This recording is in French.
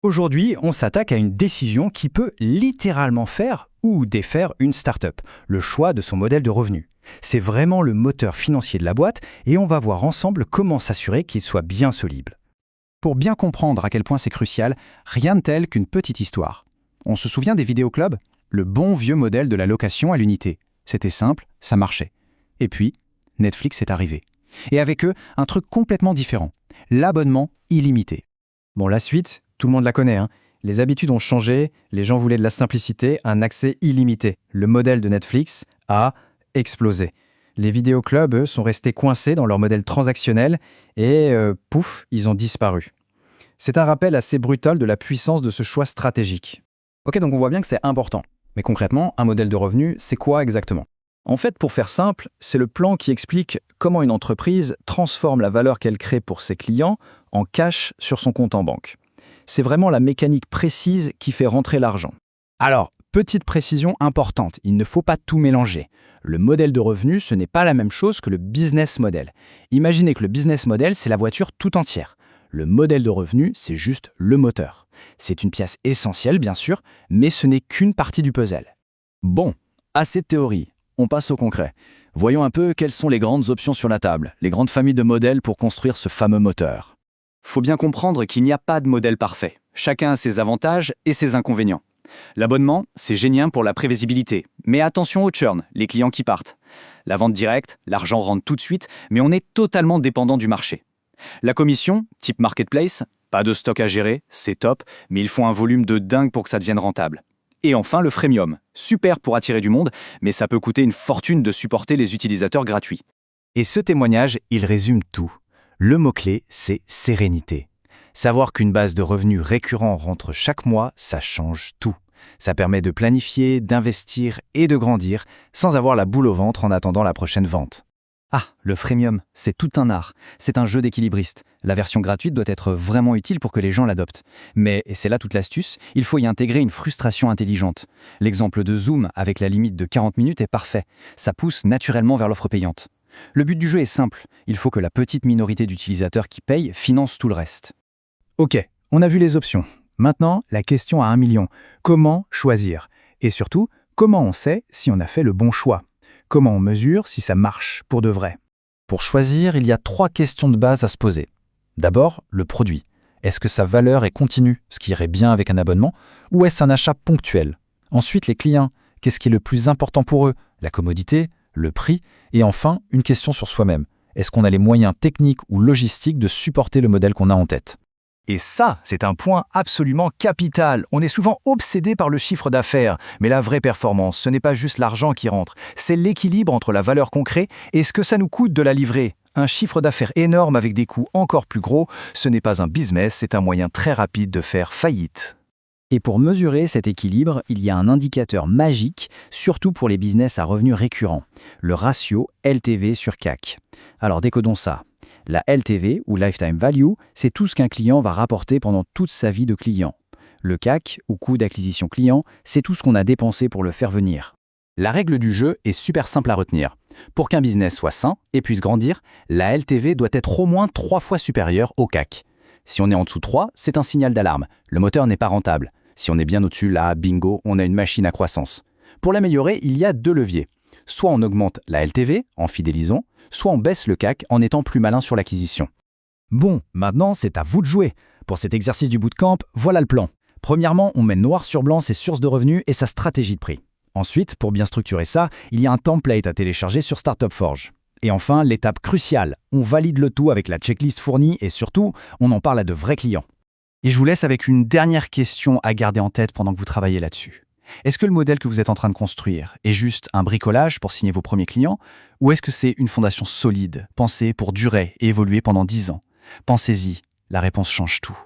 Aujourd'hui, on s'attaque à une décision qui peut littéralement faire ou défaire une start-up, le choix de son modèle de revenu. C'est vraiment le moteur financier de la boîte et on va voir ensemble comment s'assurer qu'il soit bien solide. Pour bien comprendre à quel point c'est crucial, rien de tel qu'une petite histoire. On se souvient des vidéoclubs? Le bon vieux modèle de la location à l'unité. C'était simple, ça marchait. Et puis, Netflix est arrivé. Et avec eux, un truc complètement différent. L'abonnement illimité. Bon, la suite, tout le monde la connaît, hein. Les habitudes ont changé, les gens voulaient de la simplicité, un accès illimité. Le modèle de Netflix a explosé. Les vidéoclubs, eux, sont restés coincés dans leur modèle transactionnel et pouf, ils ont disparu. C'est un rappel assez brutal de la puissance de ce choix stratégique. Ok, donc on voit bien que c'est important. Mais concrètement, un modèle de revenu, c'est quoi exactement? En fait, pour faire simple, c'est le plan qui explique comment une entreprise transforme la valeur qu'elle crée pour ses clients en cash sur son compte en banque. C'est vraiment la mécanique précise qui fait rentrer l'argent. Alors, petite précision importante, il ne faut pas tout mélanger. Le modèle de revenu, ce n'est pas la même chose que le business model. Imaginez que le business model, c'est la voiture tout entière. Le modèle de revenu, c'est juste le moteur. C'est une pièce essentielle, bien sûr, mais ce n'est qu'une partie du puzzle. Bon, assez de théorie. On passe au concret. Voyons un peu quelles sont les grandes options sur la table, les grandes familles de modèles pour construire ce fameux moteur. Faut bien comprendre qu'il n'y a pas de modèle parfait. Chacun a ses avantages et ses inconvénients. L'abonnement, c'est génial pour la prévisibilité. Mais attention au churn, les clients qui partent. La vente directe, l'argent rentre tout de suite, mais on est totalement dépendant du marché. La commission, type marketplace, pas de stock à gérer, c'est top, mais il faut un volume de dingue pour que ça devienne rentable. Et enfin, le freemium. Super pour attirer du monde, mais ça peut coûter une fortune de supporter les utilisateurs gratuits. Et ce témoignage, il résume tout. Le mot-clé, c'est sérénité. Savoir qu'une base de revenus récurrents rentre chaque mois, ça change tout. Ça permet de planifier, d'investir et de grandir sans avoir la boule au ventre en attendant la prochaine vente. Ah, le freemium, c'est tout un art. C'est un jeu d'équilibriste. La version gratuite doit être vraiment utile pour que les gens l'adoptent. Mais, et c'est là toute l'astuce, il faut y intégrer une frustration intelligente. L'exemple de Zoom avec la limite de 40 minutes est parfait. Ça pousse naturellement vers l'offre payante. Le but du jeu est simple. Il faut que la petite minorité d'utilisateurs qui payent finance tout le reste. Ok, on a vu les options. Maintenant, la question à 1 million. Comment choisir? Et surtout, comment on sait si on a fait le bon choix? Comment on mesure si ça marche pour de vrai? Pour choisir, il y a 3 questions de base à se poser. D'abord, le produit. Est-ce que sa valeur est continue, ce qui irait bien avec un abonnement, ou est-ce un achat ponctuel? Ensuite, les clients. Qu'est-ce qui est le plus important pour eux? La commodité, le prix, et enfin, une question sur soi-même. Est-ce qu'on a les moyens techniques ou logistiques de supporter le modèle qu'on a en tête? Et ça, c'est un point absolument capital. On est souvent obsédé par le chiffre d'affaires, mais la vraie performance, ce n'est pas juste l'argent qui rentre, c'est l'équilibre entre la valeur qu'on crée et ce que ça nous coûte de la livrer. Un chiffre d'affaires énorme avec des coûts encore plus gros, ce n'est pas un business, c'est un moyen très rapide de faire faillite. Et pour mesurer cet équilibre, il y a un indicateur magique, surtout pour les business à revenus récurrents, le ratio LTV sur CAC. Alors décodons ça. La LTV, ou Lifetime Value, c'est tout ce qu'un client va rapporter pendant toute sa vie de client. Le CAC, ou coût d'acquisition client, c'est tout ce qu'on a dépensé pour le faire venir. La règle du jeu est super simple à retenir. Pour qu'un business soit sain et puisse grandir, la LTV doit être au moins 3 fois supérieure au CAC. Si on est en dessous de 3, c'est un signal d'alarme. Le moteur n'est pas rentable. Si on est bien au-dessus, là, bingo, on a une machine à croissance. Pour l'améliorer, il y a 2 leviers. Soit on augmente la LTV en fidélisant, soit on baisse le CAC en étant plus malin sur l'acquisition. Bon, maintenant, c'est à vous de jouer. Pour cet exercice du bootcamp, voilà le plan. Premièrement, on met noir sur blanc ses sources de revenus et sa stratégie de prix. Ensuite, pour bien structurer ça, il y a un template à télécharger sur Startup Forge. Et enfin, l'étape cruciale, on valide le tout avec la checklist fournie et surtout, on en parle à de vrais clients. Et je vous laisse avec une dernière question à garder en tête pendant que vous travaillez là-dessus. Est-ce que le modèle que vous êtes en train de construire est juste un bricolage pour signer vos premiers clients, ou est-ce que c'est une fondation solide, pensée pour durer et évoluer pendant 10 ans? Pensez-y, la réponse change tout.